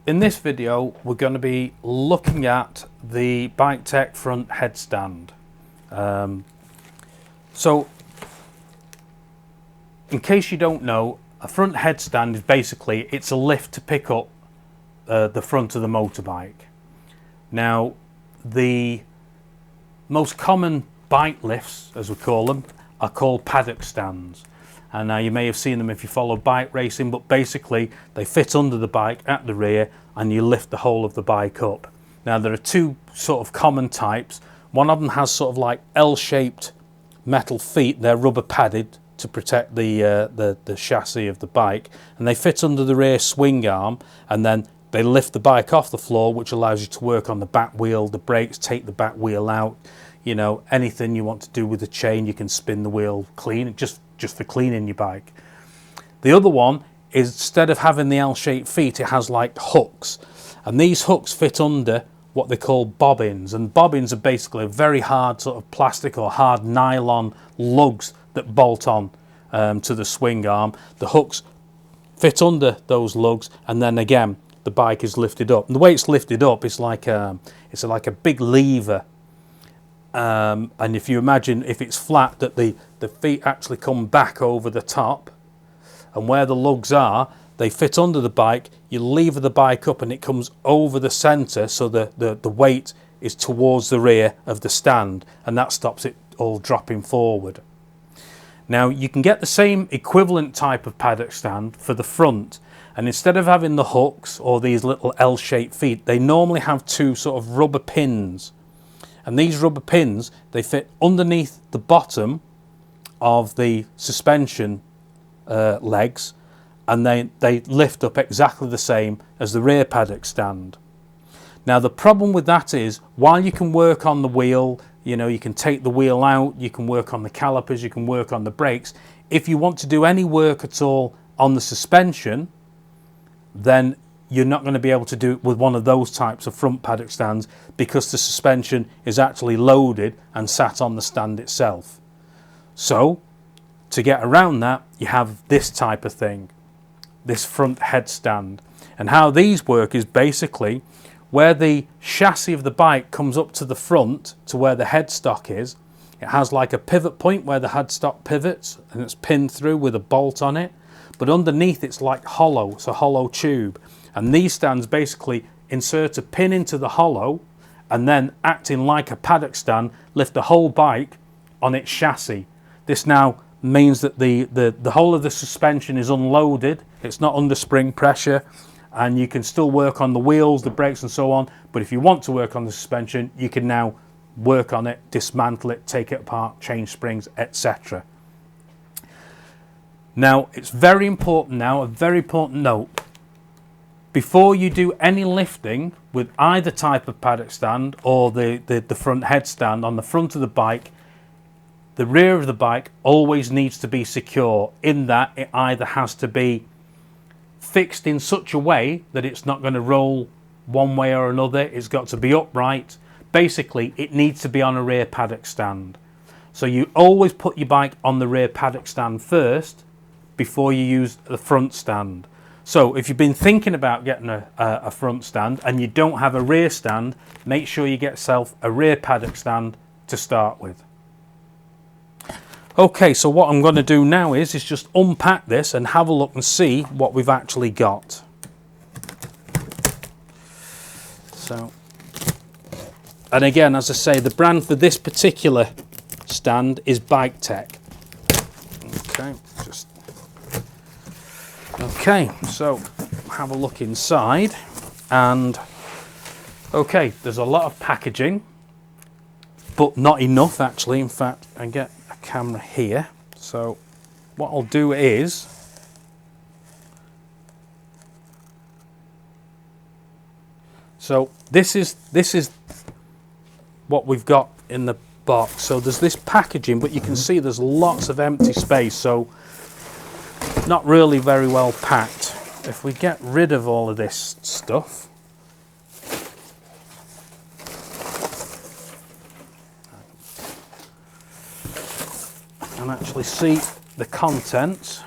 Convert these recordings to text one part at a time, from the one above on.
In this video we're going to be looking at the BikeTek front headstand. So in case you don't know, a front headstand is basically, it's a lift to pick up the front of the motorbike. Now the most common bike lifts, as we call them, are called paddock stands. And now you may have seen them if you follow bike racing, but basically they fit under the bike at the rear and you lift the whole of the bike up. Now there are two sort of common types. One of them has sort of like L-shaped metal feet. They're rubber padded to protect the chassis of the bike, and they fit under the rear swing arm, and then they lift the bike off the floor, which allows you to work on the back wheel, the brakes, take the back wheel out, you know, anything you want to do with the chain. You can spin the wheel clean, just for cleaning your bike. The other one is, instead of having the L-shaped feet, it has like hooks, and these hooks fit under what they call bobbins, and bobbins are basically very hard sort of plastic or hard nylon lugs that bolt on to the swing arm. The hooks fit under those lugs, and then again the bike is lifted up, and the way it's lifted up is like a big lever. And if you imagine, if it's flat, that the feet actually come back over the top, and where the lugs are, they fit under the bike. You lever the bike up and it comes over the centre, so the weight is towards the rear of the stand, and that stops it all dropping forward. Now you can get the same equivalent type of paddock stand for the front, and instead of having the hooks or these little L-shaped feet, they normally have two sort of rubber pins. And these rubber pins, they fit underneath the bottom of the suspension legs, and they lift up exactly the same as the rear paddock stand. Now the problem with that is, while you can work on the wheel, you know, you can take the wheel out, you can work on the calipers, you can work on the brakes. If you want to do any work at all on the suspension, then you're not going to be able to do it with one of those types of front paddock stands, because the suspension is actually loaded and sat on the stand itself. So to get around that, you have this type of thing, this front headstand. And how these work is basically where the chassis of the bike comes up to the front to where the headstock is, it has like a pivot point where the headstock pivots, and it's pinned through with a bolt on it. But underneath it's like hollow, it's a hollow tube. And these stands basically insert a pin into the hollow, and then, acting like a paddock stand, lift the whole bike on its chassis. This now means that the whole of the suspension is unloaded, it's not under spring pressure, and you can still work on the wheels, the brakes and so on. But if you want to work on the suspension, you can now work on it, dismantle it, take it apart, change springs, etc. Now it's very important now, a very important note. Before you do any lifting with either type of paddock stand or the front headstand on the front of the bike, the rear of the bike always needs to be secure, in that it either has to be fixed in such a way that it's not going to roll one way or another, it's got to be upright. Basically it needs to be on a rear paddock stand. So you always put your bike on the rear paddock stand first before you use the front stand. So if you've been thinking about getting a front stand and you don't have a rear stand, make sure you get yourself a rear paddock stand to start with. Okay, so what I'm going to do now is just unpack this and have a look and see what we've actually got. So, and again, as I say, the brand for this particular stand is BikeTek. Okay, so have a look inside, and okay, there's a lot of packaging, but not enough actually. In fact, I get a camera here, so what I'll do is this is what we've got in the box. So there's this packaging, but you can see there's lots of empty space, so not really very well packed. If we get rid of all of this stuff, and actually see the contents.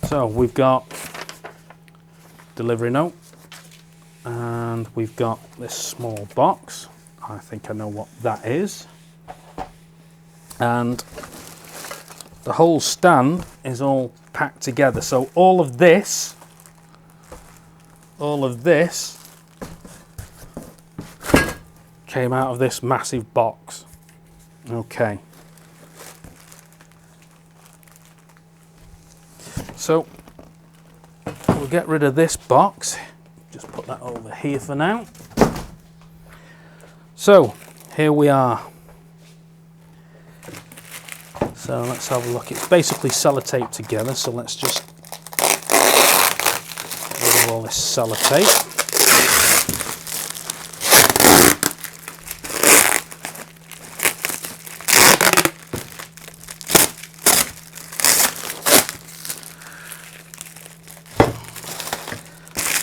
So we've got delivery note, and we've got this small box. I think I know what that is. And the whole stand is all packed together. So all of this came out of this massive box. Okay. So we'll get rid of this box. Just put that over here for now. So here we are. So let's have a look. It's basically sellotaped together, so let's just get rid of all this sellotape.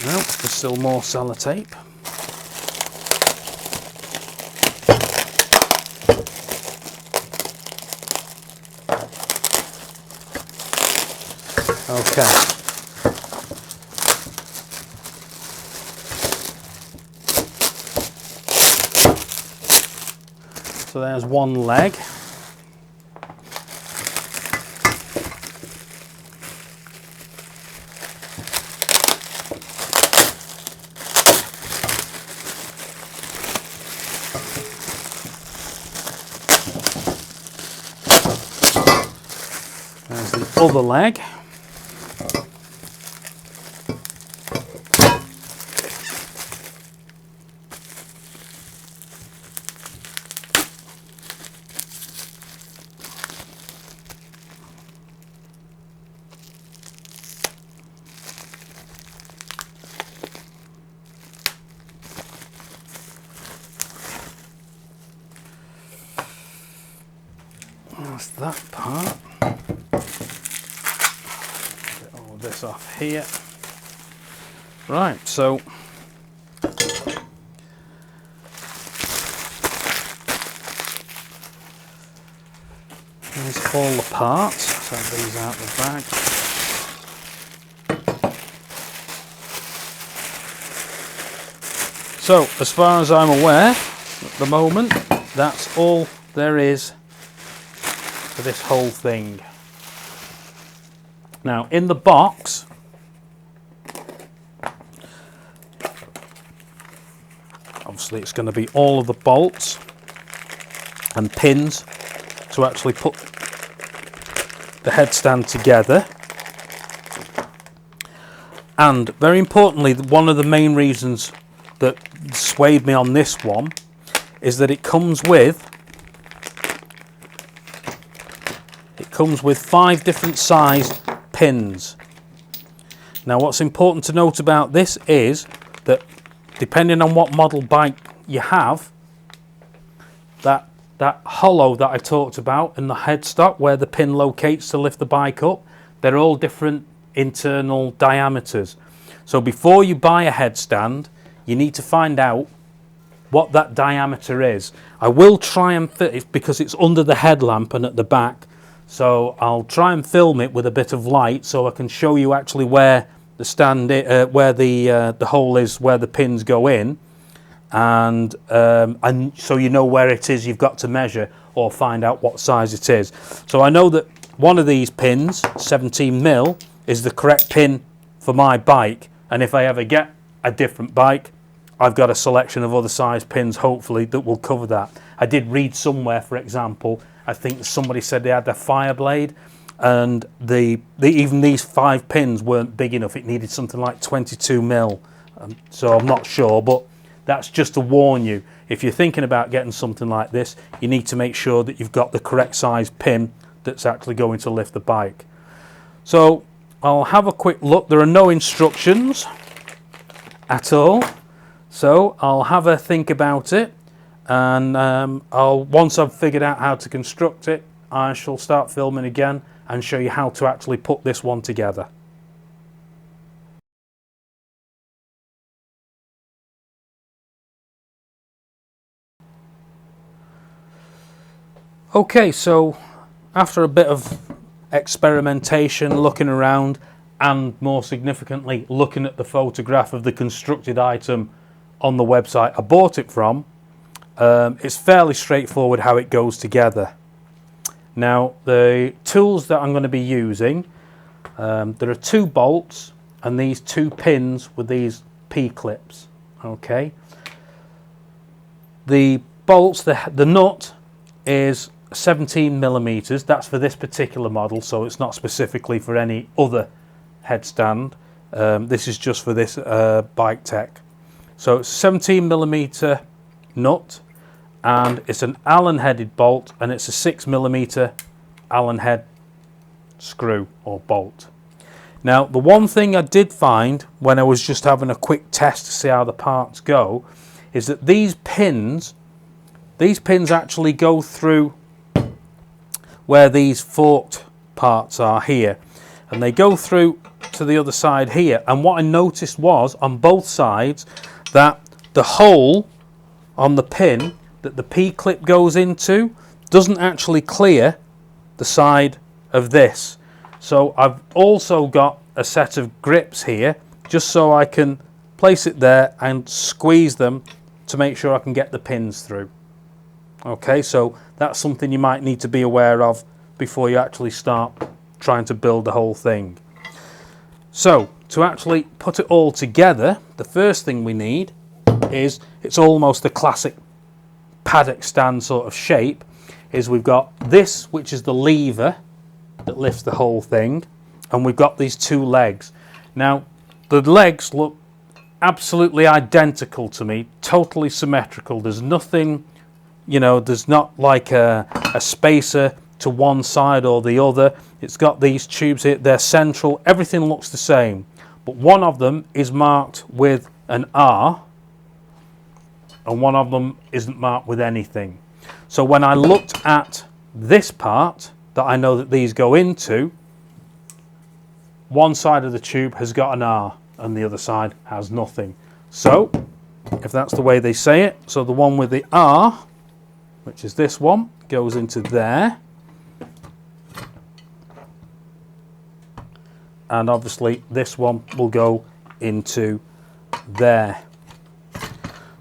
No, there's still more sellotape. Okay. So there's one leg. There's the other leg. That's that part. Get all this off here. Right, so here's all the parts. So these out the bag. So as far as I'm aware at the moment, that's all there is for this whole thing. Now in the box, obviously it's going to be all of the bolts and pins to actually put the headstand together. And very importantly, one of the main reasons that swayed me on this one is that it comes with 5 different size pins. Now what's important to note about this is that depending on what model bike you have, that hollow that I talked about in the headstock where the pin locates to lift the bike up, they're all different internal diameters. So before you buy a headstand, you need to find out what that diameter is. I will try and fit it because it's under the headlamp and at the back. So I'll try and film it with a bit of light so I can show you actually where the stand, where the hole is, where the pins go in, and so you know where it is you've got to measure or find out what size it is. So I know that one of these pins, 17mm, is the correct pin for my bike, and if I ever get a different bike, I've got a selection of other size pins hopefully that will cover that. I did read somewhere, for example, I think somebody said they had a Fireblade, and even these 5 pins weren't big enough. It needed something like 22mm. So I'm not sure, but that's just to warn you. If you're thinking about getting something like this, you need to make sure that you've got the correct size pin that's actually going to lift the bike. So I'll have a quick look. There are no instructions at all. So I'll have a think about it, and once I've figured out how to construct it, I shall start filming again and show you how to actually put this one together. Okay, so after a bit of experimentation, looking around, and more significantly looking at the photograph of the constructed item on the website I bought it from, it's fairly straightforward how it goes together. Now the tools that I'm going to be using, there are 2 bolts and these 2 pins with these P-clips. Okay, the bolts, the nut is 17 millimeters. That's for this particular model, so it's not specifically for any other headstand. This is just for this BikeTek. So it's 17 millimeter nut, and it's an Allen headed bolt, and it's a 6 millimeter Allen head screw or bolt. Now the one thing I did find when I was just having a quick test to see how the parts go is that these pins actually go through where these forked parts are here, and they go through to the other side here. And what I noticed was on both sides that the hole on the pin that the P-clip goes into doesn't actually clear the side of this. So I've also got a set of grips here just so I can place it there and squeeze them to make sure I can get the pins through. Okay, so that's something you might need to be aware of before you actually start trying to build the whole thing. So to actually put it all together, the first thing we need is, it's almost a classic paddock stand sort of shape, is we've got this, which is the lever that lifts the whole thing, and we've got these 2 legs. Now the legs look absolutely identical to me, totally symmetrical. There's nothing, you know, there's not like a spacer to one side or the other. It's got these tubes here, they're central, everything looks the same, but one of them is marked with an R and one of them isn't marked with anything. So when I looked at this part that I know that these go into, one side of the tube has got an R and the other side has nothing. So if that's the way they say it, so the one with the R, which is this one, goes into there, and obviously this one will go into there.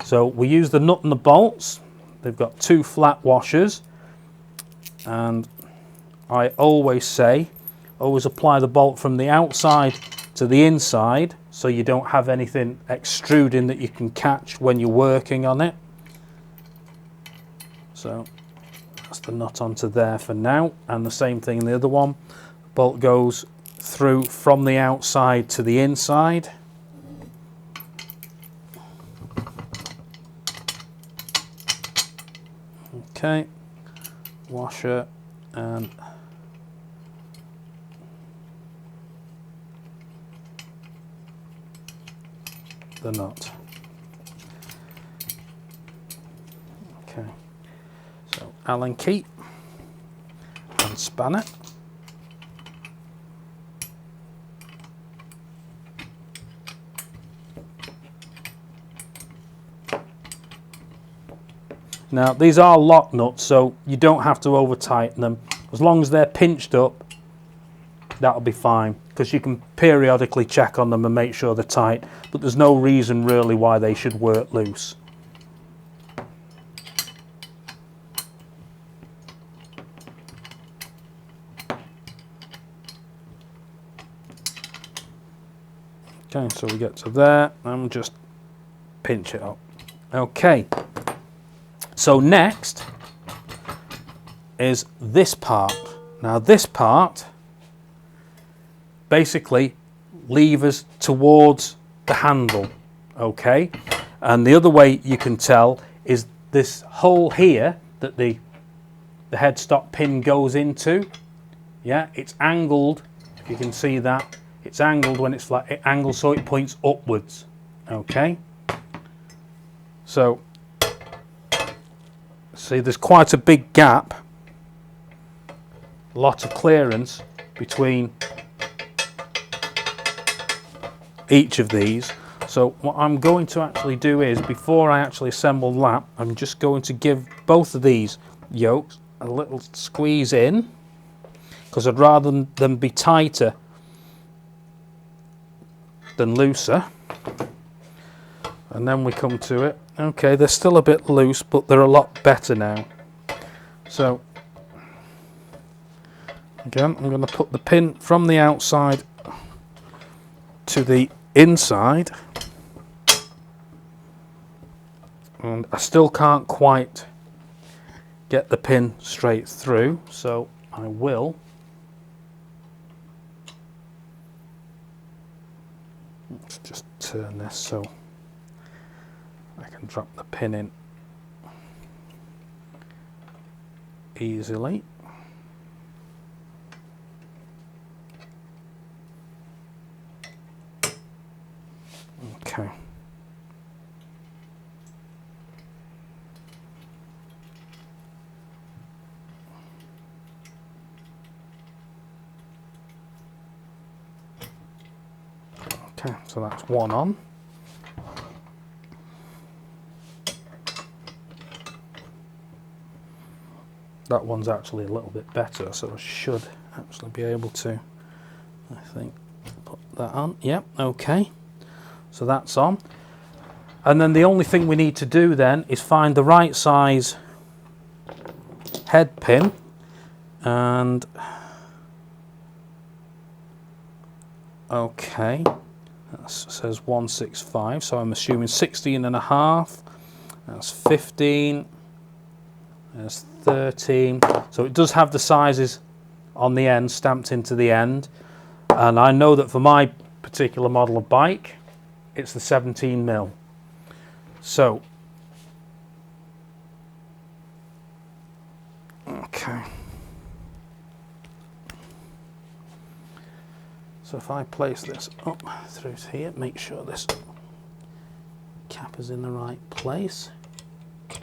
So we use the nut and the bolts. They've got 2 flat washers, and I always say, always apply the bolt from the outside to the inside so you don't have anything extruding that you can catch when you're working on it. So that's the nut onto there for now, and the same thing in the other one. Bolt goes through from the outside to the inside. Okay, washer and the nut. Okay, so Allen key and spanner. Now these are lock nuts, so you don't have to over tighten them. As long as they're pinched up, that'll be fine, because you can periodically check on them and make sure they're tight, but there's no reason really why they should work loose. Okay, so we get to there and just pinch it up. Okay, so next is this part. Now this part basically levers towards the handle, okay? And the other way you can tell is this hole here that the headstock pin goes into. Yeah, it's angled, if you can see that. It's angled when it's flat, it angles so it points upwards, okay? So, see, there's quite a big gap, a lot of clearance between each of these. So what I'm going to actually do is, before I actually assemble that, I'm just going to give both of these yokes a little squeeze in, because I'd rather them be tighter than looser. And then we come to it. Okay, they're still a bit loose, but they're a lot better now. So again, I'm going to put the pin from the outside to the inside. And I still can't quite get the pin straight through, so I will. Let's just turn this so I can drop the pin in easily. Okay. Okay, so that's one on. That one's actually a little bit better, so I should actually be able to, I think, put that on. Yep, okay. So that's on. And then the only thing we need to do then is find the right size head pin. And okay, that says 165, so I'm assuming 16.5. That's 15. There's 13. So it does have the sizes on the end stamped into the end. And I know that for my particular model of bike, it's the 17mm. So, okay. So if I place this up through here, make sure this cap is in the right place. Okay,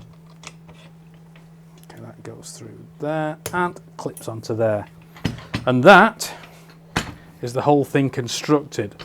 that goes through there and clips onto there. And that is the whole thing constructed.